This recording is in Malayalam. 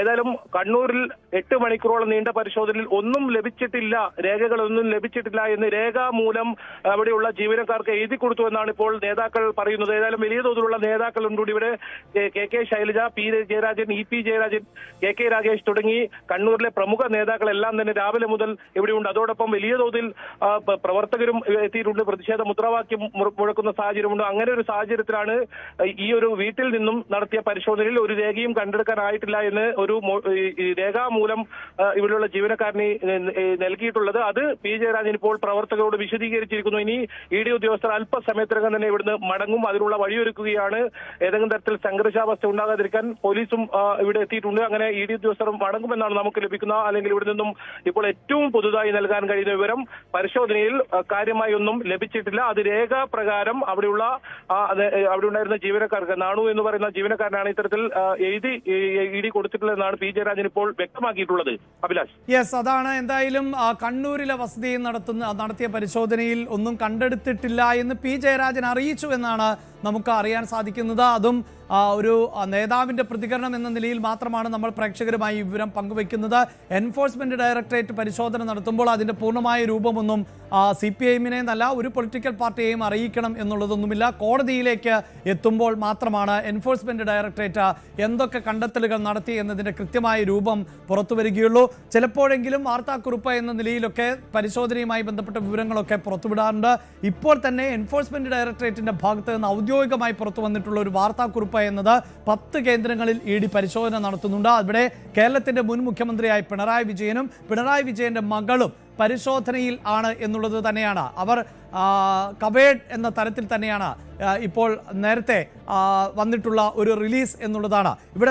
ഏതായാലും കണ്ണൂരിൽ 8 മണിക്കൂറോളം നീണ്ട പരിശോധനയിൽ ഒന്നും ലഭിച്ചിട്ടില്ല, രേഖകളൊന്നും ലഭിച്ചിട്ടില്ല എന്ന് രേഖാമൂലം അവിടെയുള്ള ജീവനക്കാർക്ക് എഴുതി കൊടുത്തു എന്നാണ് ഇപ്പോൾ നേതാക്കൾ പറയുന്നത്. ഏതായാലും വലിയ തോതിലുള്ള നേതാക്കളുണ്ട് ഇവിടെ. K Shailaja, P Jayarajan, E P Jayarajan, K Ragesh തുടങ്ങി കണ്ണൂരിലെ പ്രമുഖ നേതാക്കളെല്ലാം തന്നെ രാവിലെ മുതൽ ഇവിടെയുണ്ട്. അതോടൊപ്പം വലിയ തോതിൽ പ്രവർത്തകരും എത്തിയിട്ടുണ്ട്. പ്രതിഷേധ മുദ്രാവാക്യം മുഴക്കുന്ന സാഹചര്യമുണ്ട്. അങ്ങനെ ഒരു സാഹചര്യത്തിലാണ് ഈ ഒരു വീട്ടിൽ നിന്നും നടത്തിയ പരിശോധനയിൽ ഒരു രേഖയും കണ്ടെടുക്കാനായിട്ടില്ല എന്ന് ഒരു രേഖാമൂലം ഇവിടെയുള്ള ജീവനക്കാരനെ നൽകിയിട്ടുള്ളത്. അത് പി ജയരാജൻ ഇപ്പോൾ പ്രവർത്തകരോട് വിശദീകരിച്ചിരിക്കുന്നു. ഇനി ഇ ഡി ഉദ്യോഗസ്ഥർ അല്പസമയത്തിനകം തന്നെ ഇവിടുന്ന് മടങ്ങും, അതിനുള്ള വഴിയൊരുക്കുകയാണ്. ഏതെങ്കിലും തരത്തിൽ സംഘർഷാവസ്ഥ ഉണ്ടാകാതിരിക്കാൻ പോലീസും ഇവിടെ എത്തിയിട്ടുണ്ട്. അങ്ങനെ ഇ ഡി ഉദ്യോഗസ്ഥർ മടങ്ങുമെന്നാണ് നമുക്ക് ലഭിക്കുന്ന, അല്ലെങ്കിൽ ഇവിടെ നിന്നും ഇപ്പോൾ ഏറ്റവും പുതുതായി നൽകാൻ കഴിയുന്ന വിവരം പരിശോധനയിൽ കാര്യമായി ഒന്നും ലഭിച്ചിട്ടില്ല. അത് രേഖാപ്രകാരം അവിടെ ഉണ്ടായിരുന്ന ജീവനക്കാർക്ക്, നാണു എന്ന് പറയുന്ന ജീവനക്കാരനാണ് ഇത്തരത്തിൽ എഴുതി ഇ ഡി കൊടുത്തിട്ടുള്ളതെന്നാണ് പി ജയരാജൻ ഇപ്പോൾ വ്യക്തമാക്കിയിട്ടുള്ളത്. അഭിലാഷ്, യെസ്, അതാണ്. എന്തായാലും കണ്ണൂരിലെ വസതിയിൽ നടത്തിയ പരിശോധനയിൽ ഒന്നും കണ്ടെടുത്തിട്ടില്ല എന്ന് പി ജയരാജൻ അറിയിച്ചു എന്നാണ് നമുക്ക് അറിയാൻ സാധിക്കുന്നത്. അതും ഒരു നേതാവിൻ്റെ പ്രതികരണം എന്ന നിലയിൽ മാത്രമാണ് നമ്മൾ പ്രേക്ഷകരുമായി ഈ വിവരം പങ്കുവയ്ക്കുന്നത്. എൻഫോഴ്സ്മെന്റ് ഡയറക്ടറേറ്റ് പരിശോധന നടത്തുമ്പോൾ അതിൻ്റെ പൂർണ്ണമായ രൂപമൊന്നും CPIM-നെ എന്നല്ല ഒരു പൊളിറ്റിക്കൽ പാർട്ടിയെയും അറിയിക്കണം എന്നുള്ളതൊന്നുമില്ല. കോടതിയിലേക്ക് എത്തുമ്പോൾ മാത്രമാണ് എൻഫോഴ്സ്മെന്റ് ഡയറക്ടറേറ്റ് എന്തൊക്കെ കണ്ടെത്തലുകൾ നടത്തി എന്നതിൻ്റെ കൃത്യമായ രൂപം പുറത്തു വരികയുള്ളൂ. ചിലപ്പോഴെങ്കിലും വാർത്താക്കുറിപ്പ് എന്ന നിലയിലൊക്കെ പരിശോധനയുമായി ബന്ധപ്പെട്ട വിവരങ്ങളൊക്കെ പുറത്തുവിടാറുണ്ട്. ഇപ്പോൾ തന്നെ എൻഫോഴ്സ്മെന്റ് ഡയറക്ടറേറ്റിൻ്റെ ഭാഗത്ത് നിന്ന് ഔദ്യോഗികമായി പുറത്തു വന്നിട്ടുള്ള ഒരു വാർത്താക്കുറിപ്പ് എന്നത് 10 കേന്ദ്രങ്ങളിൽ ED പരിശോധന നടത്തുന്നുണ്ട്. അവിടെ കേരളത്തിന്റെ മുൻ മുഖ്യമന്ത്രിയായ പിണറായി വിജയന്റെ മകളും പരിശോധനയിൽ ആണ് എന്നുള്ളത് തന്നെയാണ്. അവർ കവേഡ് എന്ന തരത്തിൽ തന്നെയാണ് ഇപ്പോൾ നേരത്തെ വന്നിട്ടുള്ള ഒരു റിലീസ് എന്നുള്ളതാണ്. ഇവിടെ